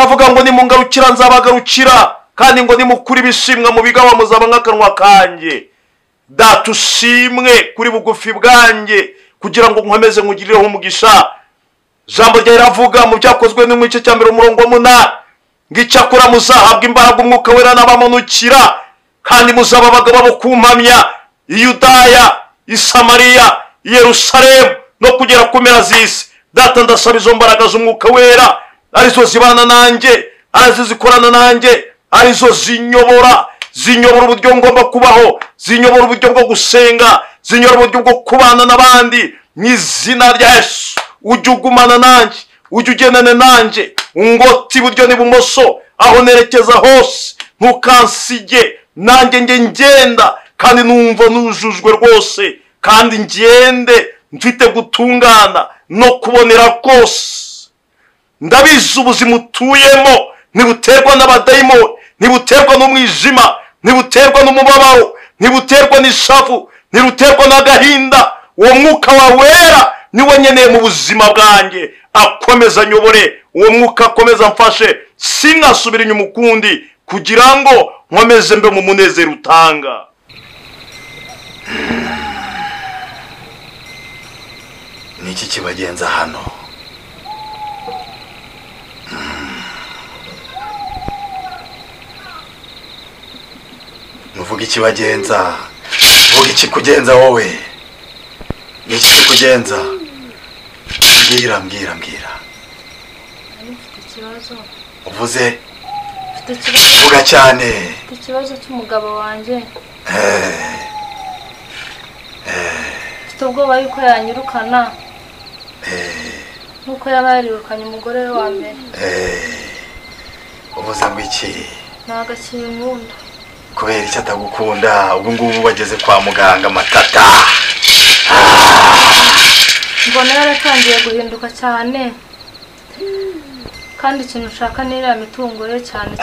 aravuga ngo nimungarukira nzabagarukira kandi ngo nimukuri bishimwa mu bigawa muzaba nk'akanwa kanjye. Data ushimwe kuri bugufi bwanjye kugira ngo nkomeze nkugirireho umugisha. Jambo rye riravuga mu byakozwe no mu gice cya 8 ng'icyakora muzahabwa imbaraga umwuka wera n'abamanukira kandi muzaba abagabo bo kumpamya i Yudaya, i Samariya, i Yerusalemu no kugera ku mpera z'isi. Data ndasaba izo mbaraga z'umwuka wera arizo zibana nanjye, arizo zikorana nanjye, arizo zinyobora uburyo ngomba kubaho, zinyobora uburyo bwo gusenga, zinyobora uburyo bwo kubana n'abandi. Mu izina rya Yesu ujye ugumana nanjye, ujye ugendane nanjye, ungoti iburyo n'ibumoso, aho nerekeza hose ntukansige. Nanjye ngenda kandi numva nujujwe rwose, kandi ngende mfite gutungana no kubonera rwose. Ndabizi ubuzima utuyemo ntibuterwa n'abadayimoni, ntibuterwa n'umwijima, ntibuterwa n'umubabaro, ntibuterwa n'ishavu, ntibuterwa n'agahinda. Uwo mwuka wawe wera niwe nkeneye mu buzima bwanjye. Akomeza anyobore, uwo mwuka akomeza amfashe, sinkasubira inyuma ukundi, kugira ngo nkomeze mbe mu munezero utanga. Niki kibagenza hano? Nuvuga ikibagenza, vuga ikikugenza wowe. Niki kikugenza? Mbwira. Uvuze? Vuga cyane. Ikibazo cy'umugabo wanjye. Mfite ubwoba yuko yanyirukana. Nuko yaba yarirukanye umugore we wa mbere. Uvuze ngo iki? Nagakimunda. Kubera icyo atagukunda, ubu ngubu bageze kwa muganga Matata. Mbona yaratangiye guhinduka cyane, kandi ikintu ushaka ni iriya mitungo ye cyane.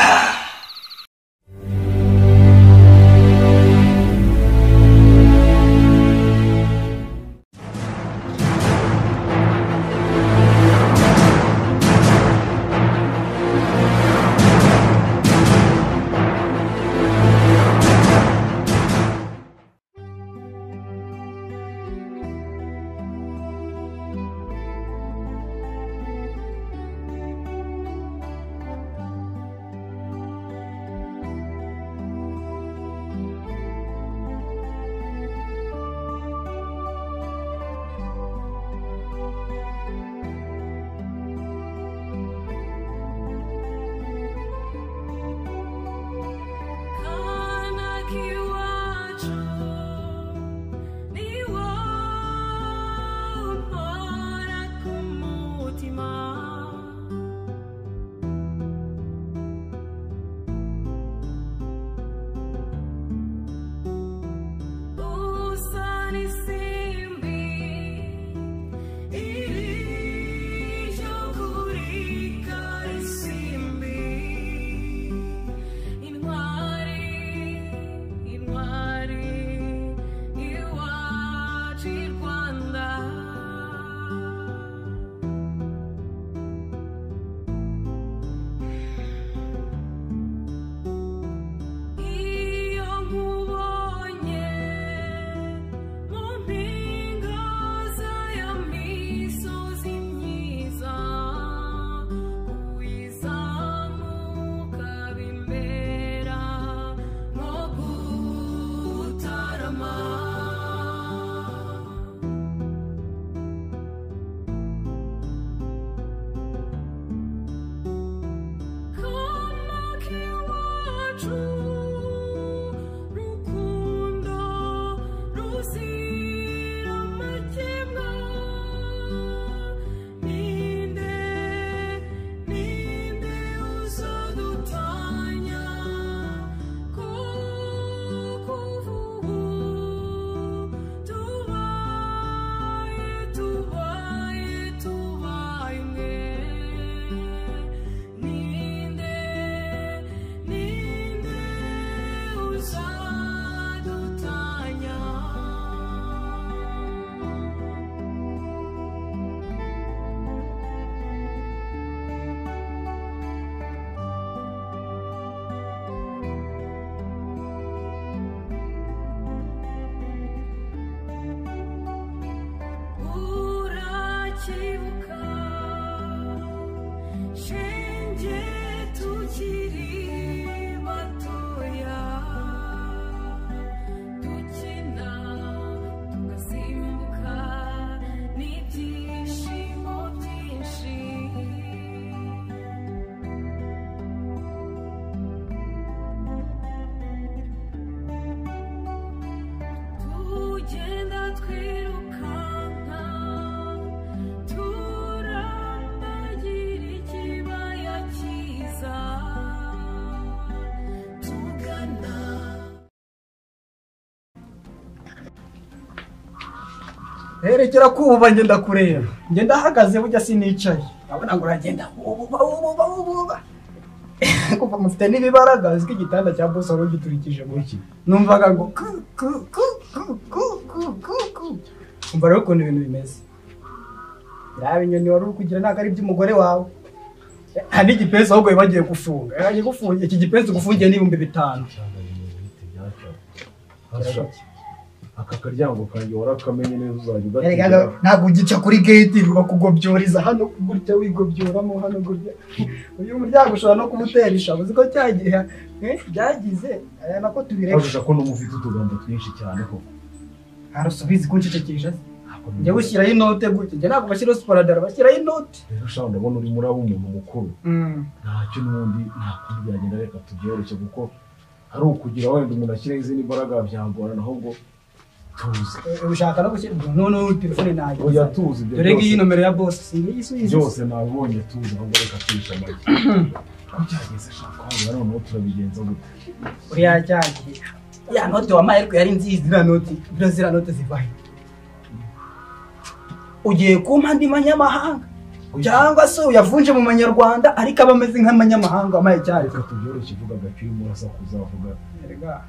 Erekera kuba ngenda kureba. Ngenda hagaze burya sinicaye. Abona ngo uragenda. Kuva mufite n'ibibaraga ziki gitanda cya boss wari giturikije muki. Numvaga ngo umva rero ukuntu ibintu bimeze. Biriya binyoni wari kugira ntabwo ari iby'umugore wawe. Hari igipesi ahubwo bagiye gufunga. Yagiye gufunga iki gipesi gufungiye n'ibihumbi 5. Aka karyango kanjye warakamenye neza uzajya ugategera. Ntabwo ugica kuri gate bakugobyoreza hano gutya wigobyoramo hano gutya. Uyu muryango ushobora no kumuterisha uzi ko cyagiye byagize aya nako tubireka. Urashaka ko numufite utugambo twinshi cyane ko. Harusubizi kunshikekisha. Njye gushyiraho inote gutya. Njye ntabwo bashyiraho sparadara bashyiraho inote. Rero shaka ndabona uri muri abo umuntu mukuru. Ntacyo n'undi ntakundi byagenda reka tubyoroshye kuko hari ukugira wenda umuntu ashyira izindi mbaraga byangorana ahubwo tuzi. Ushaka no gushyira none telefone nayo. Oya tuzi byo. Dore ngiyi nomero ya boss singiyisubiza. Byose nabonye tuzi ahubwo reka twisha make. Kucyageze shaka aho rero no turabigenza gute. Uri yajyagiye. Ya note wa Mahirwe yari nziza ira note. Zira note zivahe. Ugiye kumpa ndi manyamahanga cyangwa se uyavunje mu manyarwanda ariko abameze nk'amanyamahanga amaye cyane. Reka tubyoroshye vuga gaciye murasa kuzavuga. Erega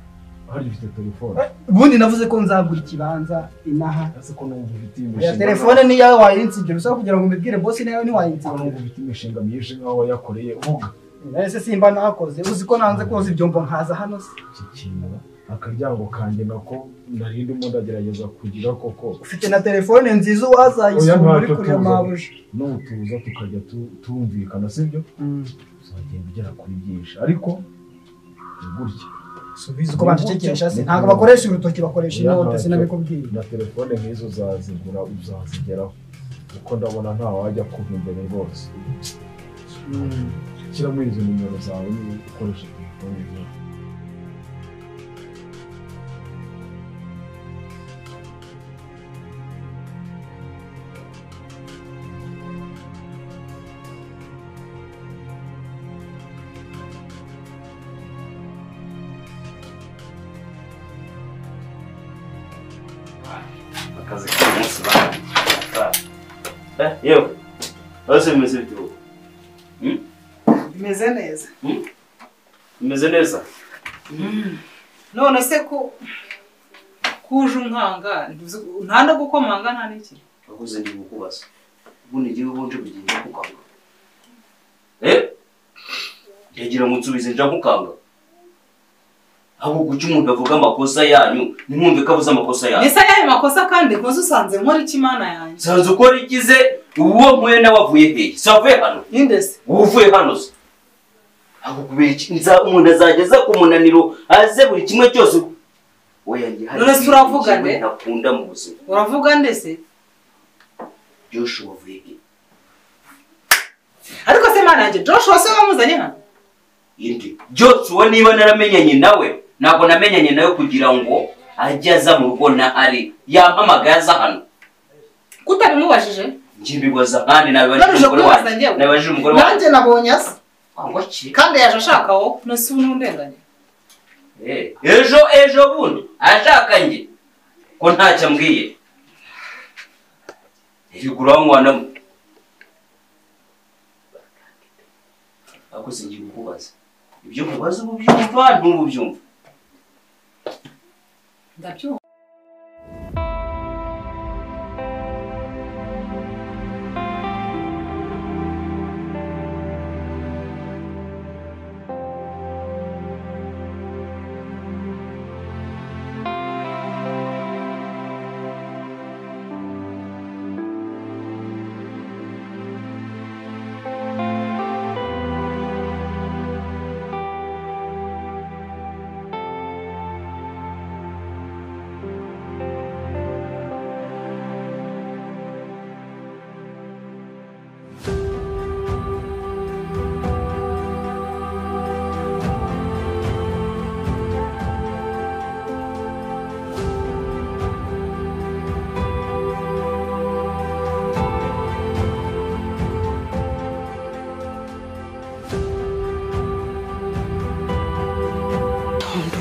hari ufite telefone. Ubundi navuze ko nzagura ikibanza inaha. Ase ko numva ufite Ya imishinga. telefone ni yawe wayinsibye gusa kugira ngo mbibwire boss nawe ni wayinsibye. Numva ufite imishinga myinshi nkaho wayakoreye uvuga. Ese simba nakoze uzi ko nanze koza ibyombo nkaza hano se. Kikinira akaryango kanjye nako narindi mo ndagerageza kugira koko. Ufite na telefone nziza wazayisura muri kuri mabuje. No tuza tukajya tumvikana sibyo? Uzagenda ugera kuri byinshi ariko gutya. Subiza ko bacecekesha se ntago bakoresha urutoki bakoresha inote sinabikubwiye. Na telefone nk'izo uzazigura uzazigeraho. Uko ndabona nta wajya kuva imbere rwose. Shyira muri izo nimero zawe ni ukoresha telefone yawe. Akazi k'umunsi bana. Yewe. Bose bimeze bite ubu? Bimeze neza. Bimeze neza? None se ko kuje unkanga nta no gukomanga nta n'iki. Akoze ndi gukubaza. Ubundi ngiye ubunje bugenda kukanga. Yagira ngo nsubize nja kukanga. Abo guca umuntu avuga amakosa yanyu nimwumve ko avuze amakosa yanyu. Nisa yayo makosa kandi nkoze usanze nkora iki mana yanjye. Sanze ukora ikize uwo mwene wavuye hehe? Savuye hano. Indese. Uvuye hano se. Abo kubiki umuntu azageza ku munaniro aze buri kimwe cyose. Oya ngi hari. None turavuga nde? Nakunda mu buzima. Uravuga ndese? Joshua wavuye hehe? Ariko se mana yanjye Joshua se wamuzanye hano? Indi. Joshua niba naramenyanye nawe ntabwo namenyanye nawe kugira ngo ajye aza mu rugo na ari yampamagaye aza hano. Kutabimubajije? Njimbibaza kandi nabajije umugore wanjye. Nabajije umugore wanjye. Nanjye nabonye asa. Angwaki. Kandi yaje ashaka wo nasi n'undenganye. Ejo bundi ashaka nge ko ntacyo ambwiye. Igura mwana. Ako singi kukubaza. Ibyo kubaza ubu byumva ntubu byumva. Ndabyo.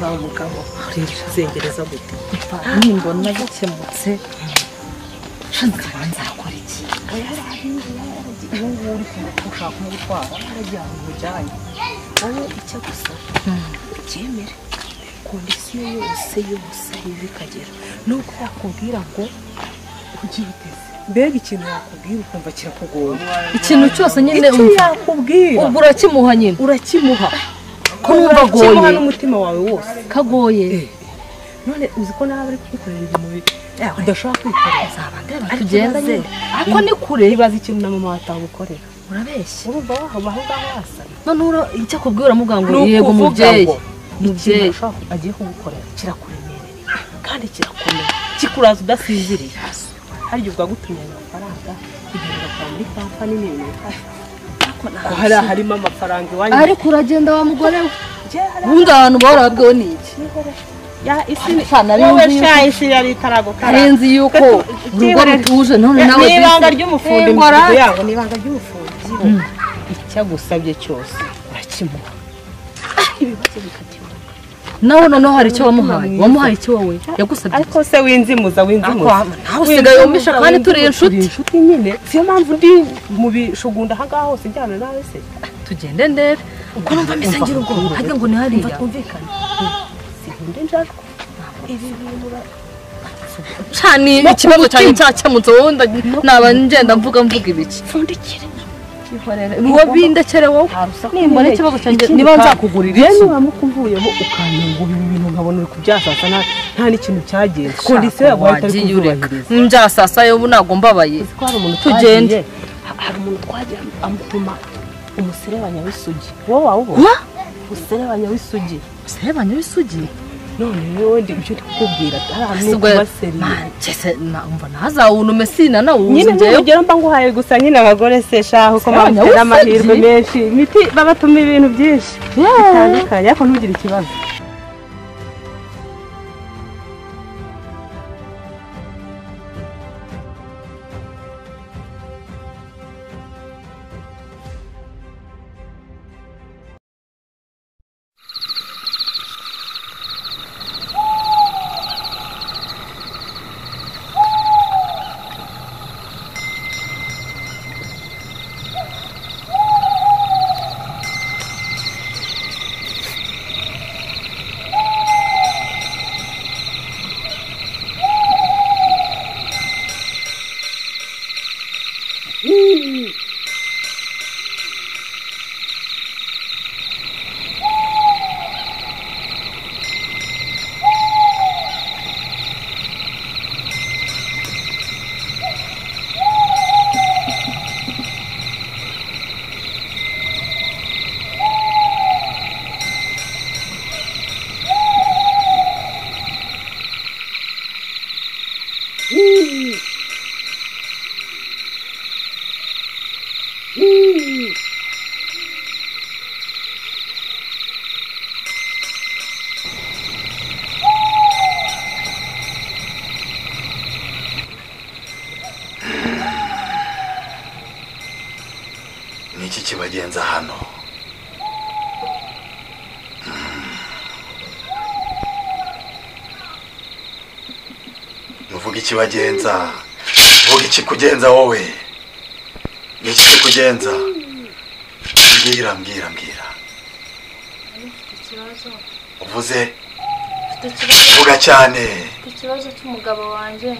Umugabo zengereza gute nimbona bikemutse nzakora iki ubu ngubu uri gushaka umutwara aragiye ahantu mujyanye wowe icyo gusa cyemere kondisiyo yose ibi ikagera nubwo yakubwira ngo ugiteze mbega ikintu yakubwira ukumva kirakugoye ikintu cyose nyine icyo yakubwira ubwo urakimuha nyine urakimuha ko numva agoye kimuha n'umutima wawe wose kagoye none uzi ko nawe ari kugukorera ibintu udashobora kwikorera tugenda nyine ariko ni kure ibaza ikintu na mama watagukorera urabeshya urumva wahaba aho ngaho wasana none icyo akubwira uramuga ngo yego umubyeyi agiye kugukorera kirakuremereye kandi kirakomeye kikuraza udasinziriye harya ubwagutumye amafaranga kugenda kwa muri kampani n'ibintu ko hari harimo amafaranga iwanyu ariko uragenda wa mugore we ubundi abantu barabwiwe n'iki ya isi isi yari itaragukara arenze yuko urugo rutuje none nawe n'ibanga ry'umufundi mbigo yango n'ibanga ry'umufundi icyagusabye cyose urakimuha ibibazo bikatiwe nawe noneho hari icyo wamuhaye icyo wowe yagusabye ariko se winzimuza nawe usigaye wumisha kandi turi inshuti nyine siyo mpamvu ndi mu bishugunda aha ngaho hose njyana nawe se tugende ndebe uko numva meze ngira ubwoba hajya ngo ni hariya twumvikane sinkunda injajwa ibi bintu cyane ikibazo cyanjye cyakemutse wowe naba ngenda mvuga ibiki pfundikire wowe bindekere wowe nimbona ikibazo cyanjye niba nzakugurira iki niba mukumvuyemo ukanyungura ibi bintu nkabona uri kubyasasa nta n'ikintu cyagenze kondisiyo yawe itari kuzubahiriza mbyasasa yewe ntabwo mbabaye tugende hari umuntu twagira amutuma umuserebanya w'isugi wowe wawubona umuserebanya w'isugi none wowe ndi ibyo kukubwira ahantu kubaseriye numva ntazawunume sina nawe nyine n'urugero mba nguhaye gusa nyine abagore se shaho ko bafite amahirwe menshi imiti babatuma ibintu byinshi bitandukanye ariko ntugire ikibazo niki kibagenza hano nuvuga ikibagenza vuga ikikugenza wowe niki kikugenza mbwira uvuze vuga cyane ikibazo cy'umugabo wanjye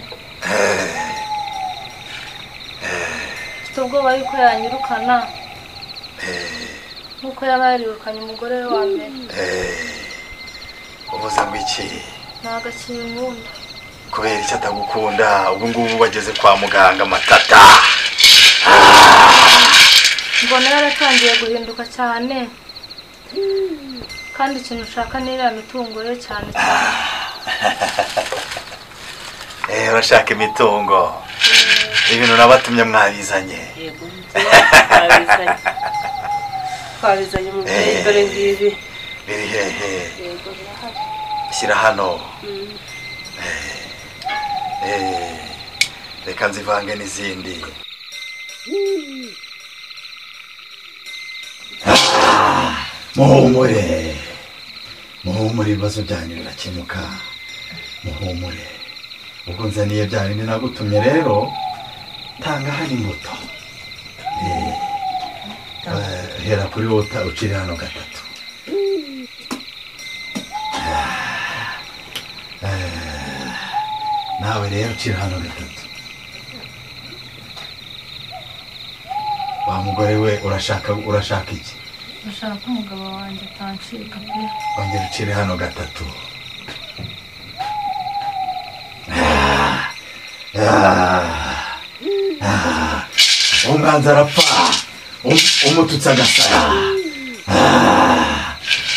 mfite ubwoba yuko yanyirukana nkuko yaba yarirukanye umugore we wa mbere uvuze ngo iki ntabwo akinkunda kubera icyo atagukunda ubu ngubu bageze kwa muganga matata mbona yaratangiye guhinduka cyane kandi ikintu ushaka ni iriya mitungo ye cyane urashaka imitungo ibintu nabatumye mwabizanye twabizanye mu dore ngibi biri hehe shyira hano reka nzivange n'izindi muhumure ibibazo byanyu birakemuka muhumure ubwo nzaniye bya bindi nagutumye rero tanga hari moto hera kuri wota ucire hano gatatu nawe rero ucire hano gatatu wa mugore we urashaka iki Ndashaka umugabo wanjye atancika pe. ongera ucire hano gatatu umwanzi arapfa umututsi agasara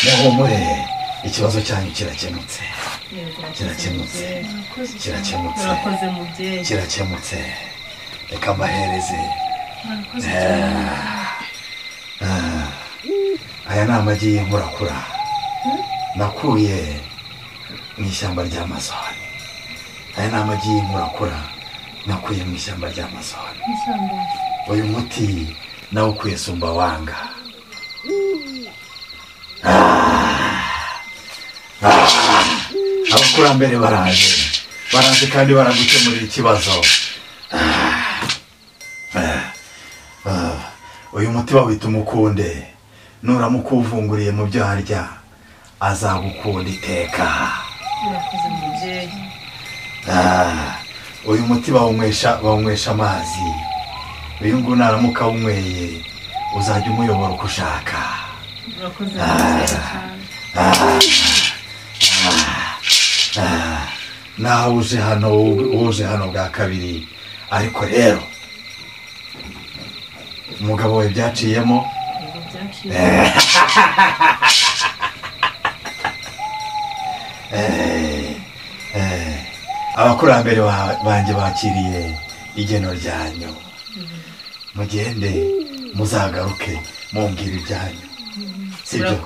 muhumure ikibazo cyanyu kirakemutse kirakemutse reka mbahereze aya ni amagi y'inkurakura nakuye mu ishyamba rya Amazon. Aya ni amagi y'inkurakura nakuye mu ishyamba rya Amazon. Uyu muti nawe ukuye Sumbawanga. Abakurambere baraje kandi baragukemurira ikibazo. Uyu muti bawita umukunde, nuramukuvunguriye mu byo harya azagukunda iteka. Uyu muti bawunywesha amazi, uyu nguyu naramuka unyweye uzajya umuyobora uko ushaka. Nawe uje hano bwa kabiri, ariko rero umugabo we byaciyemo abakurambere banjye bakiriye igeno ryanyu, mugende muzagaruke mumbwira ibyanyu, sibyo?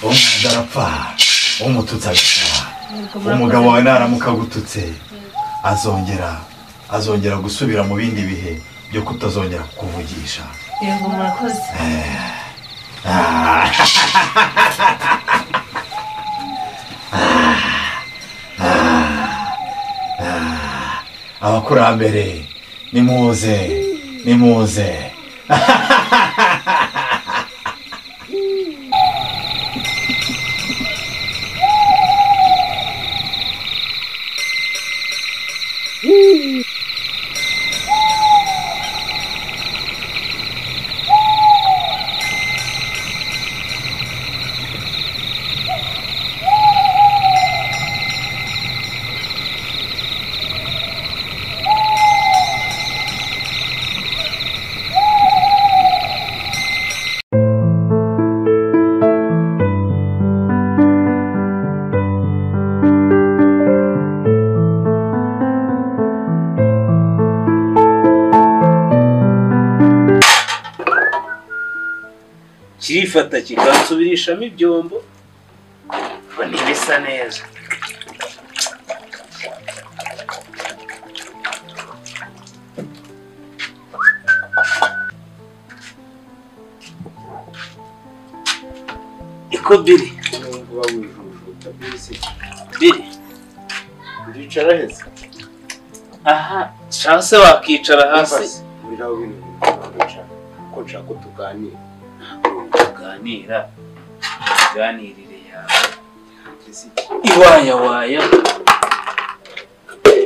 Umwanzi arapfa umututsi agasara, umugabo wawe naramuka agututse azongera gusubira mu bindi bihe byo kutazongera kukuvugisha. Yego murakoze. Abakurambere nimuze. kirifata kikansubirishamo ibyombo ngo ntibisa neza. Iko Biri uricara heza? Aha, chance wakicara hasi muriraho ibintu ko nshaka ko tuganira. Ganirire yawe iwaya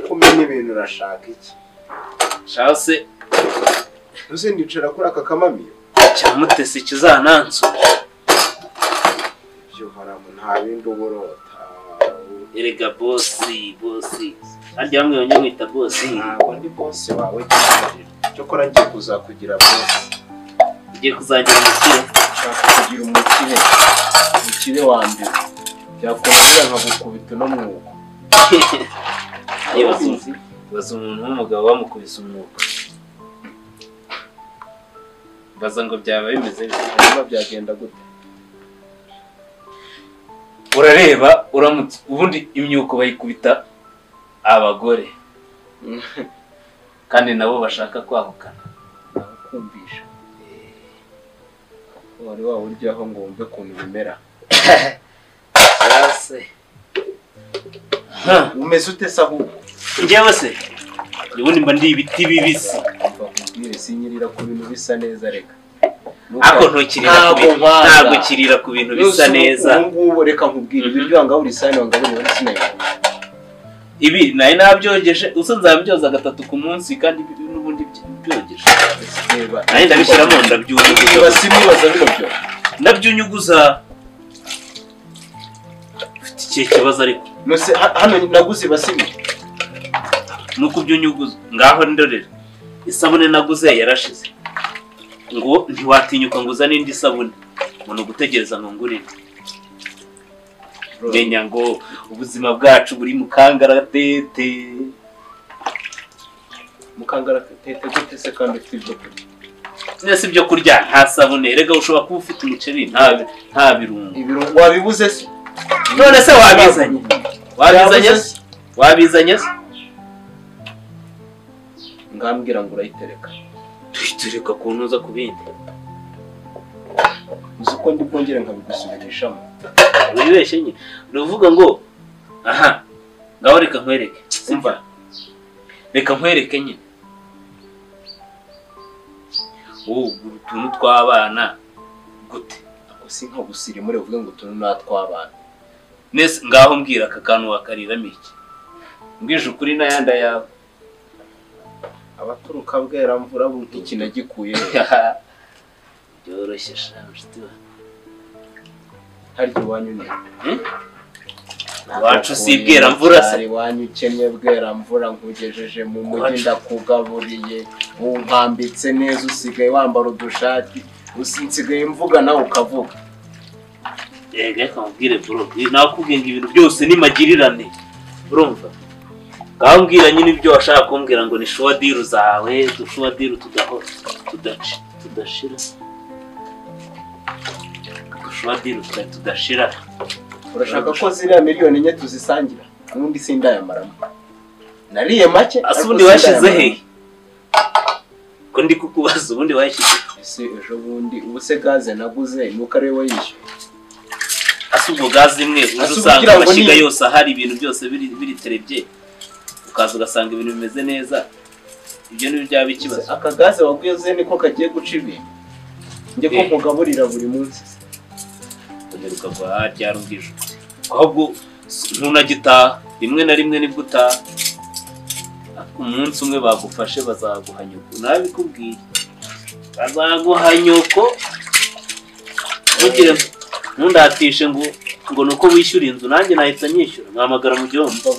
kumenya ibintu urashaka iki? chance uze ndicara kuri aka kamamiyo cyamutese kizanansu byo haramu nta bindi uburota. Erega bossi arya bamwe banywe mwita bossi. Ntabwo ndi boss wawe cyane, cyo kora ngiye kuzakugira boss. Ugiye kuzagira umukire? Nshaka kugira umukire wa mbere, byakorera nkagukubita no mwuko. Baza umuntu w'umugabo bamukubise umwuka, baza ngo byaba bimeze niba byagenda gute? Urareba uramutse ubundi imyuko bayikubita abagore kandi nabo bashaka kwahukana. Nakumvisha wari wawuryaho ngo wumve kuntu bimera. Yase umeze ute se ahubwo? njyewe se ubundi mba ndi ibiti bibisi mbwire sinyirira ku bintu bisa neza reka ako ntabwo kirira ku bintu bisa neza ngubu reka nkubwire ibiryo wanga buri sani wanga buri sinayibona ibi naye nabyogeje uso nzabyoza 3 ku munsi kandi n'ubundi byogeje naye ndabishyiramo ndabyunyuguza basimibaza bino byo ndabyunyuguza ufite ikihe kibazo ariko nose hano naguze basimi nuko byunyuguza ngaho ndorera isabune naguze yarashize ngo ntiwatinyuka nguza n'indi sabune umuntu gutegereza ngo ngurire menya ngo ubuzima bwacu buri mukangaratete gute se kandi ufite ibyo kurya nese ibyo kurya nta sabune rega ushobora kuba ufite umuceri nta birungo wabibuze se none se wabizanye se ngambwira ngo urayitereka tuyitereka ku ntuza ku bindi uzi ko ndi bwongere nkabigusubirishamo wibeshye nyine nuvuga ngo aha ngaho reka nkwereke simva reka nkwereke nyine utuntu tw'abana gute ako si nko gusirimure uvuge ngo utuntu natw'abana nese ngaho mbwira aka kantu wakariramo iki mbwije ukuri n'ayanda yawe abaturuka bwera mvura iki nagikuye byoroshye shamshiti harya iwanyu ni wacu si bwera mvura se iwanyu ukennye bwera mvura nkugejeje mu mujyi ndakugaburiye umpambitse neza usigaye wambara udushati usinsigaye mvuga nawe ukavuga reka nkubwire bro nakubwiye ngo ibintu byose ni magirirane urumva ngaho mbwira nyine ibyo washaka kumbwira ngo ni shuwa diru zawe dushuwa diru tudashira dushuwa diru tudashira urashaka ko ziriya miliyoni enye tuzisangira ubundi sindayamaramo nariye make ubundi washyize hehe ko ndi kukubaza ubundi washyize ese ejo bundi ubu se gaze naguze nuko ari wowe yishyuye ubwo gaze imwe uzi usanga amashyiga yose ahari ibintu byose biriterebye ukaza ugasanga ibintu bimeze neza ibyo ni byaba ikibazo aka gaze waguze niko kagiye guca ibintu njye ko nkugaburira buri munsi uheruka kwa ryarubwije ahubwo ntunagitaha rimwe na rimwe nibwo utaha umunsi umwe bagufashe bazaguha nyoko nabikubwiye bazaguha nyoko ntugire ntundatishe ngo nuko wishyura inzu nanjye nahita nyishyura nkamagara mu gihombo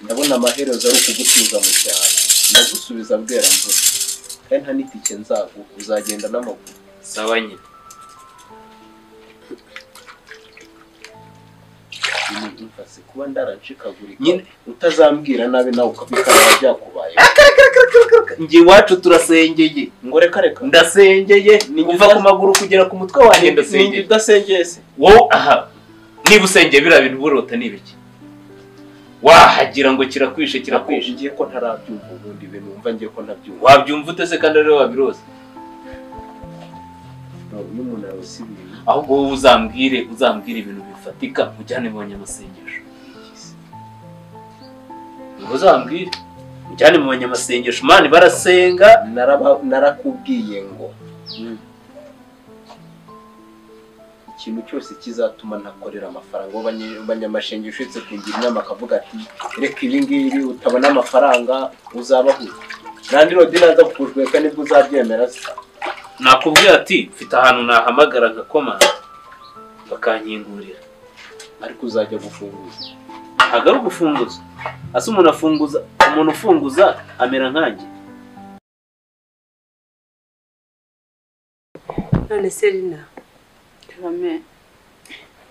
ndabona amaherezo ari ukugutuza mu cyaro ndagusubiza bwera mvura kandi nta n'itike nzaguha uzagenda n'amaguru sawa nyine mfase kuba ndaracikagurika utazambwira nabi nawe ukabikara byakubaye njye iwacu turasengeye ngo reka ndasengeye kuva ku maguru kugera ku mutwe wanjye ndasengeye udasengeye se wowe aha niba usengeye biriya bintu burota ni ibiki wahagira ngo kirakwishe ngiye ko ntarabyumva ubundi ibintu wumva ngiye ko ntabyumva wabyumva ute se kandi rero wabiroza iyo umuntu arabisibiye ahubwo wowe uzambwire ibintu bifatika ujyane mu banyamasengesho uzambwire ujyane mu banyamasengesho mani barasenga narakubwiye ngo ikintu cyose kizatuma ntakorera amafaranga abanyamasengesho uretse kugira inama akavuga ati reka ibi ngibi utabona amafaranga uzabaho nandi rodi naza kukujweka nibwo uzabyemera se nakubwira ati mfite ahantu nahamagara nkakomanga bakankingurira ariko uzajya gufunguza ntabwo ari ugufunguza ase umuntu ufunguza amera nkanjye none Serina Rame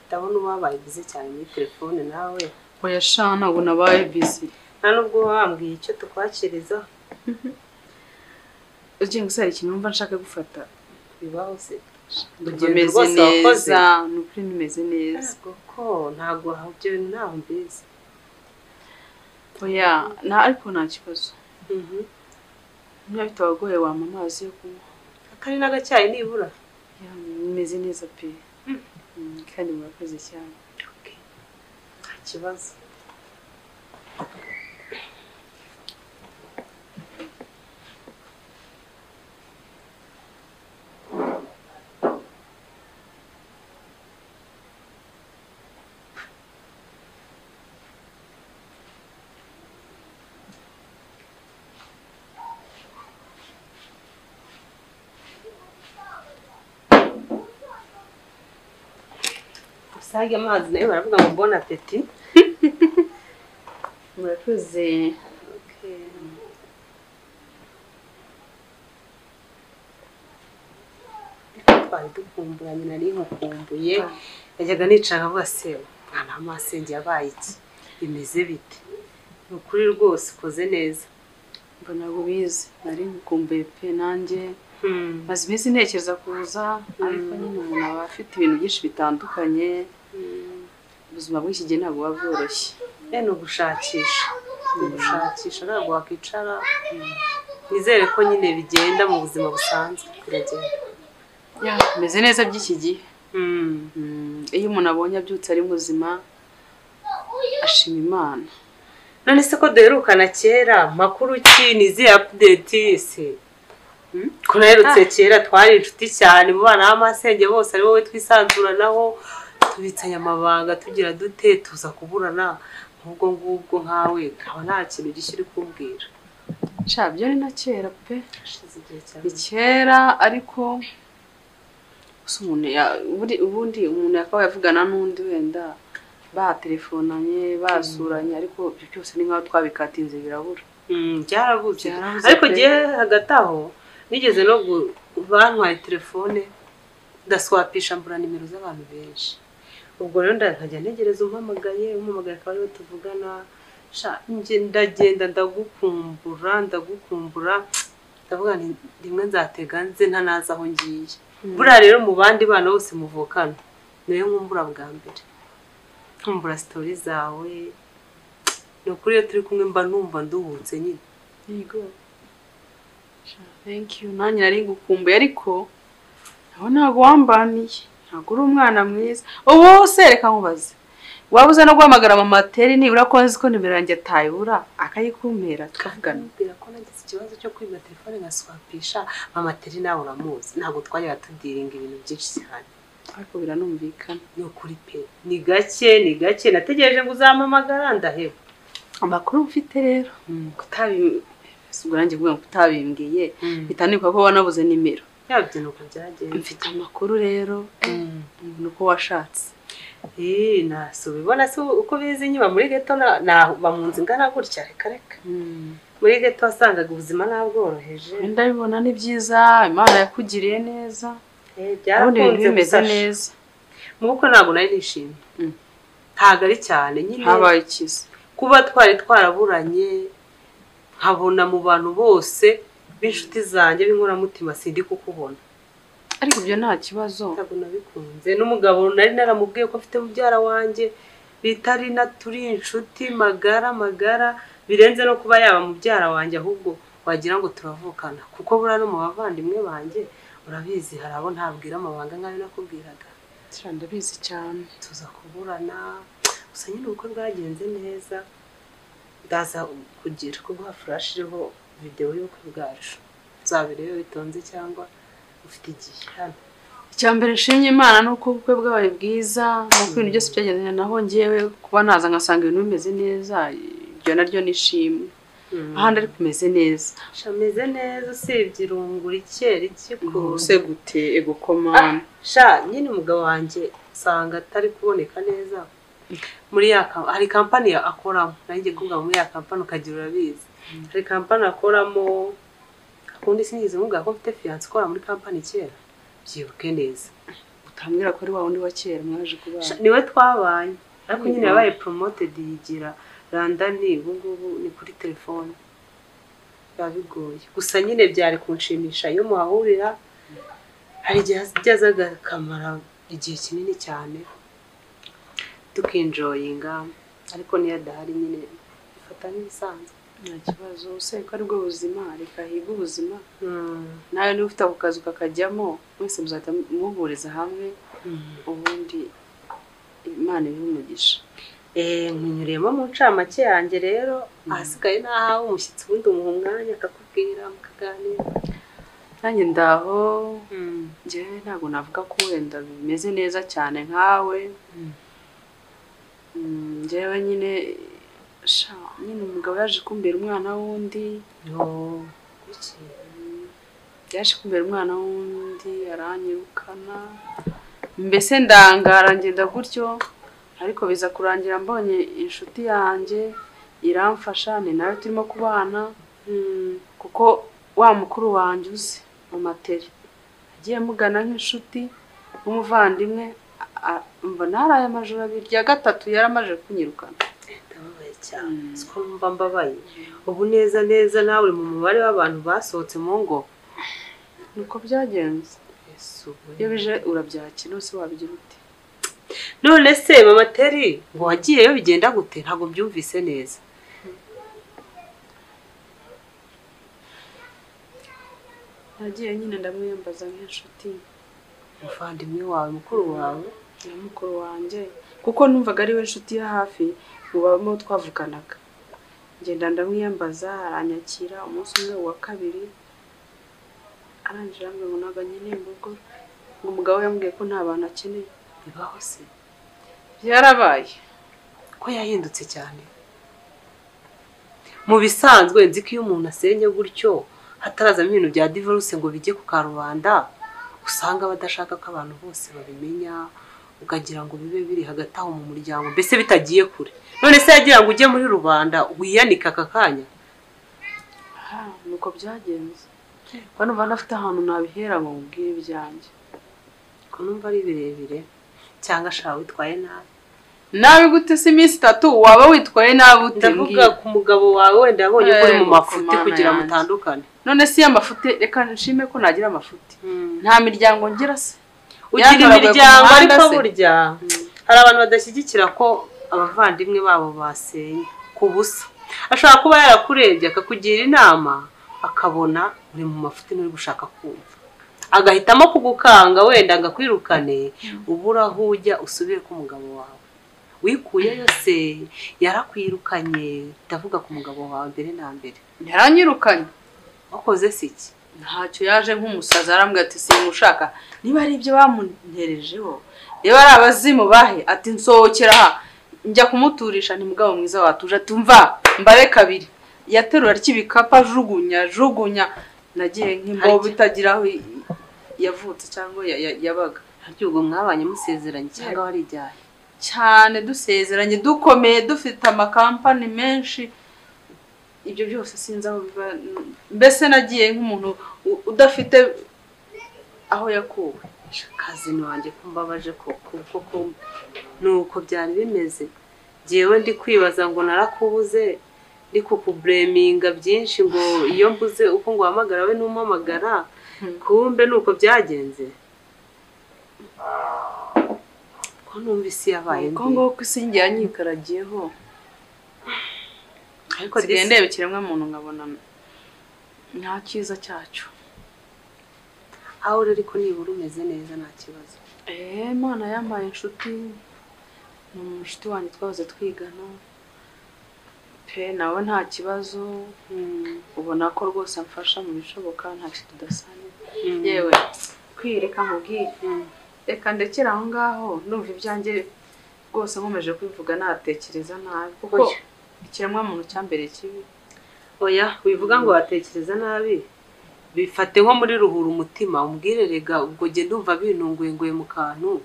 ndabona ubabaye bize cyane muri telefone nawe oya sha ntabwo nabaye busy nta nubwo wambwiye icyo tukwakiriza ugiye gusara ikintu numva nshaka gufata bibaho se ndumeze neza nukuri nimeze neza kuko ntabwo habyo naho mbizi oya ariko nta kibazo niba bitabagoye wampa amazi yo kunywa akari n'agacyayi nibura nimeze neza pe kandi murakoze cyane nta kibazo sage amazi nayo baravuga ngo bon appetit. murakoze. Twari dukumburanye nari nkukumbuye najyaga nicara nkavuga se mwana w'amasenge yabaye iki bimeze bite ni ukuri rwose ukoze neza mbona ubizi nari nkumbuye pe nanjye maze iminsi ntekereza kuza ariko nyine umuntu aba afite ibintu byinshi bitandukanye ubuzima bw'iki gihe ntabwo buba bworoshye ni ugushakisha ntabwo wakwicara nizere ko nyine bigenda mu buzima busanzwe biragenda meze neza by'iki gihe iyo umuntu abonye abyutse ari muzima ashima Imana. None se ko duherukana kera makuru ki nizi update se ko naherutse kera twari inshuti cyane mu bana b'amasenge bose ari wowe twisanzuranaho tubitsanya amabanga tugira dute tuza kuburana nk'ubwo ngubwo nkawe kaba nta kintu gishyira kumbwira byo ni na kera pe ni kera ariko ubundi umuntu yakaba yavugana n'undi wenda batelefonanye basuranye ariko ibyo byose ni nkaho twabikatinze birabura byarabuze ariko gihe hagati aho nigeze no bantwaye telefone ndaswapisha mbura nimero z'abantu benshi ubwo rero ndakajya ntegereza umpamagaye akaba ariwe tuvugana ndagenda ndagukumbura ndavuga rimwe nzatega nze ntanaza aho ngiye buriya rero mu bandi bana bose muvukana niyo nkumbura bwa mbere nkumbura sitori zawe ni ukuri iyo turi kumwe mba numva nduhutse nyine yego thank you nanjye nari ngukumbuye ariko aho ntabwo wambaniye ntabwo uri umwana mwiza ubu se reka nkubaze waba uza no guhamagara mama Teri nibura ko nzi ko nimero yanjye atayibura akayikumpera tukavugana mbwira ko nagize ikibazo cyo kwiba telefone ngaswapisha mama Teri nawe uramuzi ntabwo twajyaga tudiringa ibintu byinshi cyane ariko biranumvikana ni ukuri pe ni gake nategereje ngo uzampamagara ndaheba amakuru mfite rero nanjye kuvuga ngo utabimbwiye bitandukanye ko wanabuze nimero yabyo nuko byagenze mfite amakuru rero nuko washatse nasubibona se uko bizi nyuma muri ghetto bamunzi ngana gutya reka muri ghetto wasangaga ubuzima nabworoheje ndabibona ni byiza Imana yakugiriye neza byarakunze bimeze neza muko ntabwo nari nishimye ntabwo ari cyane nyine habaye ikiza kuba twari twaraburanye nkabona mu bantu bose b'inshuti zanjye b'inkoramutima sindi kukubona ariko ibyo nta kibazo ntabwo nabikunze n'umugabo nari naramubwiye ko afite mubyara wanjye bitari na turi inshuti magara birenze no kuba yaba mubyara wanjye ahubwo wagira ngo turavukana kuko bura no mu bavandimwe banjye urabizi hari abo ntabwira amabanga nkayo nakubwiraga ndabizi cyane tuza kuburana gusa nyine uko bwagenze neza ndaza kugira kuguha flash iriho video y'ubukwe bwacu uzabirebe bitonze cyangwa ufite igihe hano icyambere nshimye Imana nuko ubukwe bwabaye bwiza nuko ibintu byose byagendanye naho ngewe kuba naza ngasanga ibintu bimeze neza ibyo naryo nishimwe ahandi ari kumeze neza shameze neza usibye irungu rikeri kiko se gute ego komana nyine umugabo wanjye sanga atari kuboneka neza muri hari kampani akoramo nanjye kuvuga muri ya kampani ukagira urabizi hari kampani akoramo akundi sinigeze mubwira ko mfite fiance ukora muri kampani kera byibuke neza utambwira ko ari wa wundi wa kera mwaje kubana niwe twabanye ariko nyine yabaye promoted yigira Randani ubungubu ni kuri telefone bigoye gusa nyine byari kunshimisha iyo muhahurira hari igihe byazaga kamara igihe kinini cyane tukinjoyinga ariko niyo adahari nyine bifata nk'ibisanzwe nta kibazo useko aribwo buzima reka higa ubuzima nawe niba ufite ako kazi kakajyamo mwese muzahita muhuriza hamwe ubundi Imana ibumugisha nkunyuriyemo mu ncamake yanjye rero ahasigaye nahawe umushyitsi ubundi umuha umwanya akakubwira mukaganira nanjye ndaho njyewe ntabwo navuga ko wenda bimeze neza cyane nkawe njyewe nyine umugabo yaje kumbera umwana wundi yaje kumbera umwana wundi aranyirukana mbese ndangara ngenda gutyo ariko biza kurangira mbonye inshuti yanjye iramfasha ni nawe turimo kubana kuko wa mukuru wanjye uzi mu materi agiye mugana nk'inshuti nk'umuvandimwe mbona hari aya majoro abiri ya gatatu yaramaje kunyirukana. Ndababaye cyane siko mba mbabaye ubu neza neza nawe uri mu mubare w'abantu basohotse mu ngo nuko byagenze. Iyo bije urabyakira ose wabigira ute? None se mama Teri ngo wagiyeyo bigenda gute ntago byumvise neza? Nagiye nyine ndamwiyambaza nk'inshuti umuvandimwe wawe mukuru wawe na mukuru wanjye kuko numvaga ari we nshuti ya hafi ubamo twavuganaga. Ngenda ndamwiyambaza aranyakira umunsi umwe wa kabiri arangira ngo naga nyine mbugo ngo umugabo yambwiye ko nta bantu akeneye. Bibaho se? Byarabaye ko yahindutse cyane. Mu bisanzwe nzi ko iyo umuntu asenye gutyo hatarazamo ibintu bya divorce ngo bijye ku karubanda usanga badashaka ko abantu bose babimenya ukagira ngo bibe biri hagati aho mu muryango mbese bitagiye kure. None se yagira ngo ujye muri rubanda wiyanika akakanya? Nuko byagenze. Bano bana afite ahantu nabihera ngo ubwire ibyanjye ko numva ari birebire cyangwa shawe witwaye nabi gute se iminsi 3 waba witwaye nabi ute? Ndavuga ku mugabo wawe wenda yabonye ko uri mu mafuti kugira mutandukane. None si amafuti reka nshime ko nagira amafuti nta miryango ngira se ugira imiryango ariko burya hari abantu badashyigikira ko abavandimwe babo basenye ku busa. Ashaka kuba yarakurebye akakugira inama akabona uri mu mafuti n'uri gushaka kumva agahitamo kugukanga wenda ngakwirukane ubura aho ujya usubire ku mugabo wawe wikuyeyo se yarakwirukanye. Ndavuga ku mugabo wawe mbere na mbere yaranyirukanye wakoze siki ntacyo yaje nk'umusaza arambwira ati simushaka niba ari ibyo bamunterejeho reba ari abazimu bahe ati nsohokera aha njya kumuturisha ni mugabo mwiza watuje tumva mbare kabiri yaterura cy'ibikapa jugunya nagiye nk'imbobo itagiraho yavutse cyangwa yabaga. Haryo ubwo mwabanye musezeranye cyangwa wari ijyaye cyane dusezeranye dukomeye dufite amakampani menshi ibyo byose sinzi aho biva mbese nagiye nk'umuntu udafite aho yakuwe. Kazini wanjye kumbabaje koko nuko byari bimeze. Jewe ndi kwibaza ngo narakubuze ndi kukubleminga byinshi ngo iyo mbuze uko ngo hamagara we n'umamagara kumbe nuko byagenze. Ko numvise yabaye mbi ngo kusinge yanyikaragiyeho ariko ndende bikiremwe muntu nkabona nta cyiza cyacu. Aho rero ko nibura umeze neza nta kibazo. Imana yampaye inshuti ni umushuti wanjye twahoze twigana pe nawe nta kibazo ubona ko rwose amfasha mu bishoboka nta kintu tudasanye. Yewe kwireka nkubwire reka ndekera aho ngaho ndumva ibyanjye rwose nkomeje kwivuga natekereza nabi kuko ikiremwa muntu cyambere kibi. Oya wivuga ngo watekereza nabi bifate nko muri ruhura umutima umbwire rega ubwo je ndumva binunguye mu kantu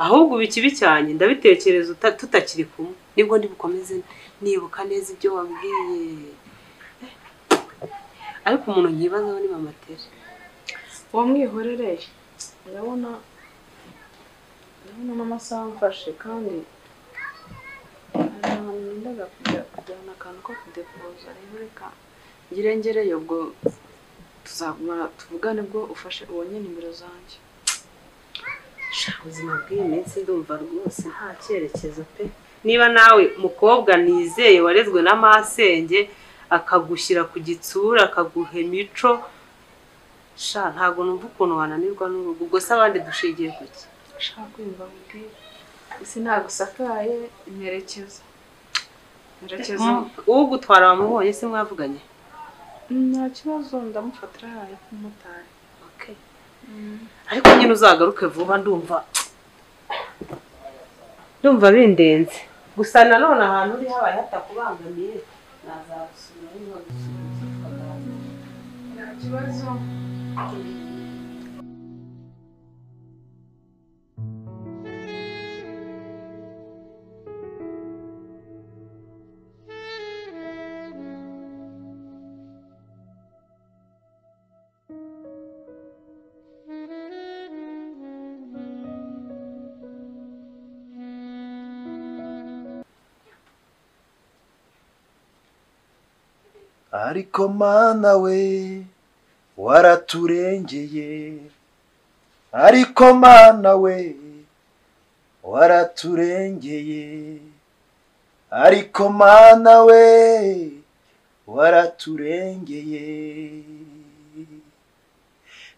ahubwo bikibi cyane ndabitekereza tutakiri kumwe nibwo ndibukomeze nibuka neza ibyo wambwiye. Ariko umuntu nyibazaho ni mama Teri uwo mwihorere ndabona n'amasaha mfashe kandi ndaga kujyana akantu ko kudepoza rero reka ngereyo ubwo tuzaguma tuvugane bwo ufashe ubonye nimero zanjye. Ubuzima bw'iminsi ndumva rwose nta cyerekezo pe. Niba nawe mukobwa nizeye warezwe n'amasenge akagushyira ku gitsura akaguha imico ntago numva ukuntu wananirwa n'urugo ubwo se abandi dushigiye kuki? Shaka kwimva mbwira isi ntagusakaye imperekeza uwo gutwara wamubonye se mwavuganye? Nta kibazo ndamufatira haye kumutari. Okay. Ariko nyine uzagaruke vuba ndumva bindenze gusa nanone ahantu uri habaye hatakubangamiye nazasubira nta kibazo. ariko mana we waraturengeye, ariko mana we waraturengeye, ariko mana we waraturengeye.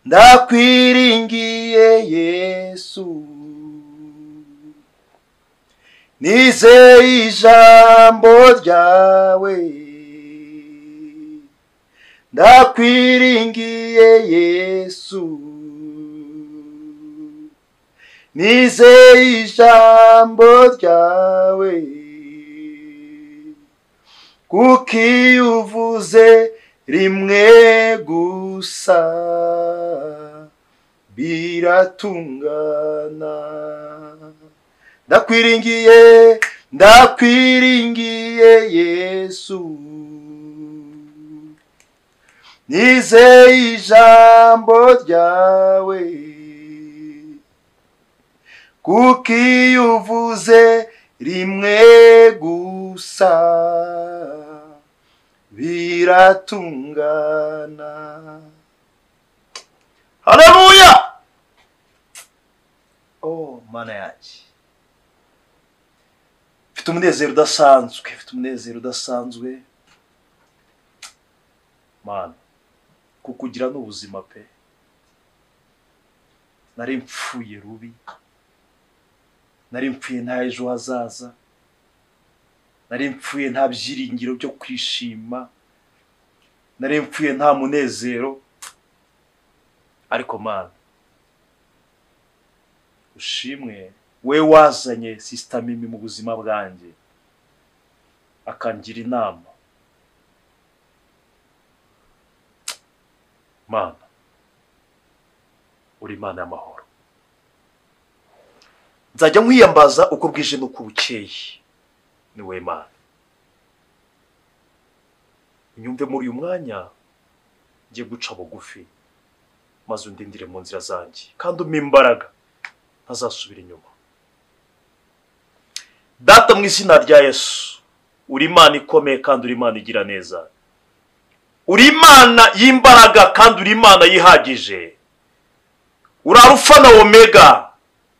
Ndakwiringiye Yesu, nizeye ijambo ryawe. Ndakwiringiye Yesu, nizeye ijambo ryawe. Kuko iyo uvuze rimwe gusa biratungana. Ndakwiringiye, ndakwiringiye Yesu, nizeye ijambo ryawe. Kuko iyo uvuze rimwe gusa biratungana. Haleluya! Oh mana yanjye, mfite umunezero udasanzwe, mfite umunezero udasanzwe mana, kukugira n'ubuzima pe. Nari mpfuye rubi, nari mpfuye nta ejo hazaza, nari mpfuye nta byiringiro byo kwishima, nari mpfuye nta munezero. Ariko mana ushimwe, we wazanye Sister Mimi mu buzima bwanjye akangira inama. Mana uri Mana y'amahoro, nzajya nkwiyambaza uko bwije n'uko bukeye. Ni we Mana, unyumve muri uyu mwanya ngiye guca bugufi, maze undindire mu nzira zanjye kandi umpe imbaraga ntazasubira inyuma. Data, mu izina rya Yesu, uri Imana ikomeye kandi uri Imana igira neza, uri Imana y'imbaraga kandi uri Imana yihagije, uri Alufa na Omega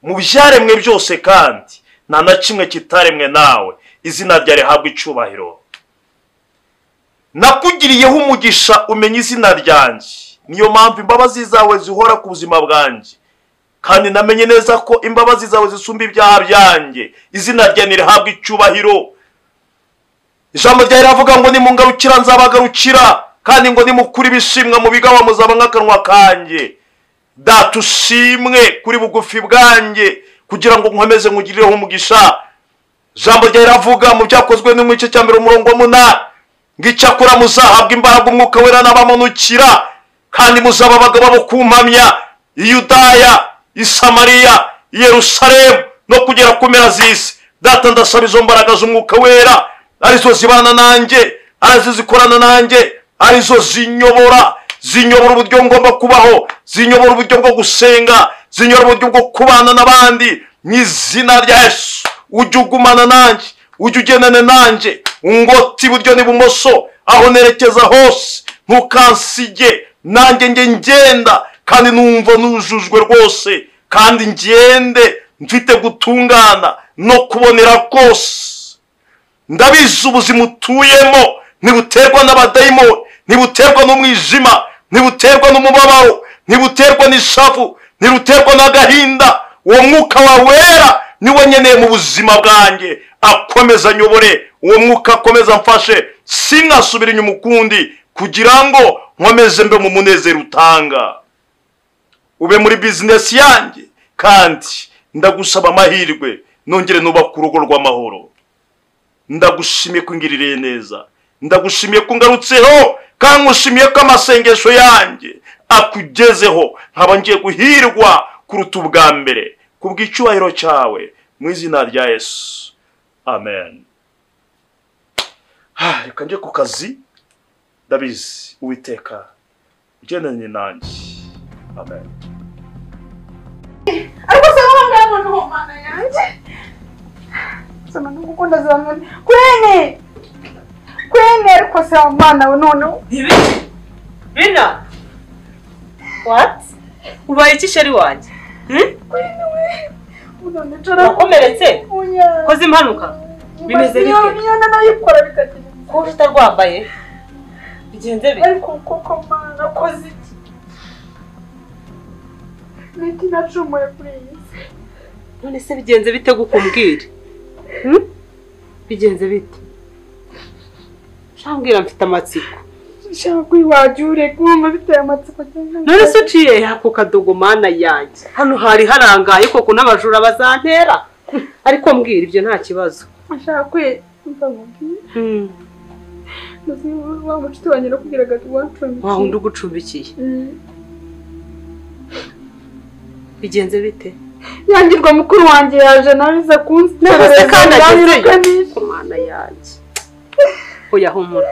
mu byaremwe byose kandi nta na kimwe kitaremwe nawe. Izina ryawe rihabwa icyubahiro. Nakugiriyeho umugisha umenya izina ryanjye, niyo mpamvu imbabazi zawe zihora ku buzima bwanjye, kandi namenye neza ko imbabazi zawe zisumba ibyaha byanjye. Izina ryawe nirihabwa icyubahiro. Ijambo ryawe riravuga ngo nimungarukira nzabagarukira, kandi ngo nimukuri ibishimwa mu bigawa muzaba nk'akanwa kanjye. Data ushimwe kuri bugufi bwanjye kugira ngo nkomeze nkugirireho umugisha. Ijambo ryawe riravuga mu byakozwe no mu gice cya 1 umurongo wa 8 ngo icyakora muzahabwa imbaraga umwuka wera n'abamanukira, kandi muzaba abagabo bo kumpamya i Yudaya, i Samariya, i Yerusalemu no kugera ku mpera z'isi. Data, ndasaba izo mbaraga z'umwuka wera arizo zibana nanjye, arizo zikorana nanjye, arizo zinyobora uburyo ngomba kubaho, zinyobora uburyo bwo gusenga, zinyobora uburyo bwo kubana n'abandi. Mu izina rya Yesu ujye ugumana nanjye, ujye ugendana nanjye, ungoti iburyo n'ibumoso, aho nerekeza hose ntukansige. Nanjye nge ngenda kandi numva nujujwe rwose, kandi ngende mfite gutungana no kubonera kose. Ndabizi ubuzima utuyemo ntibuterwa n'abadayimoni, ntibuterwa n'umwijima, ntibuterwa n'umubabaro, ntibuterwa n'ishavu, ntibuterwa n'agahinda. Uwo mwuka wawe wera niwe nkeneye mu buzima bwanjye. Akomeza nyobore, uwo mwuka akomeza mfashe, sinkasubira inyuma ukundi, kugira ngo nkomeze mbe mu munezero utanga. Ube muri business yanjye, kandi ndagusaba amahirwe nongere nubaka urugo rw'amahoro. Ndagushimiye ko ngiririye neza, ndagushimiye ko ngarutseho, kandi ngushimiye ko amasengesho yanjye akugezeho, nkaba ngiye guhirwa kuruta ubwa mbere kubw'icyubahiro cyawe, mu izina rya Yesu, amen. Reka nje ku kazi, ndabizi Uwiteka ugendanye nanjye, amen. Ariko sema ngano no mana yanjye, sema ngukunda zamani kwene ariko se mwana we noneho Rina what ubaye iki sheri wanjye wakomeretse koze impanuka bimeze bite niyo nayikora bikagira ko utarwambaye bigenze bite ariko koko mana koze iki niti nacumuye kuri iyi none se bigenze bite gukumbwira bigenze bite shambwira mfite amatsiko shaka iwajure kumva biteye amatsiko cyane none se uciye ako kadogo mana yanjye hano hari harangaye koko n'abajura bazantera ariko mbwira ibyo nta kibazo ashaka kwumva mubwira wa mucuti wanjye nakubwiraga wacumbikiye wa wundi ugucumbikiye bigenze bite yangirwa mukuru wanjye yaje nabiza kunse kandi ageze ku mana yanjye oya humura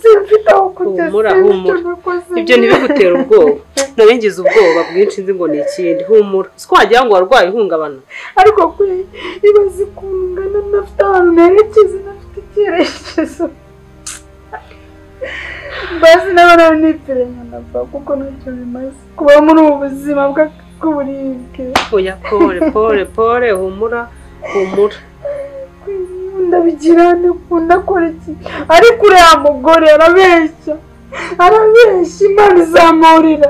simfite aho kugeza humura ibyo ntibigutera ubwoba narengize ubwoba bwinshi nzi ngo ni ikindi humura siko wagira ngo warwaye ihungabana ariko kuri ibaze kungana nafite ahantu nerekeza nafite icyerekezo basi nabona nipfire nkanapfa kuko ntacyo bimaze kuba muri ubu buzima bw'uburibwe oya pole humura ndabigira ndakunda kora iki ariko uriya mugore arabeshya Imana izamurira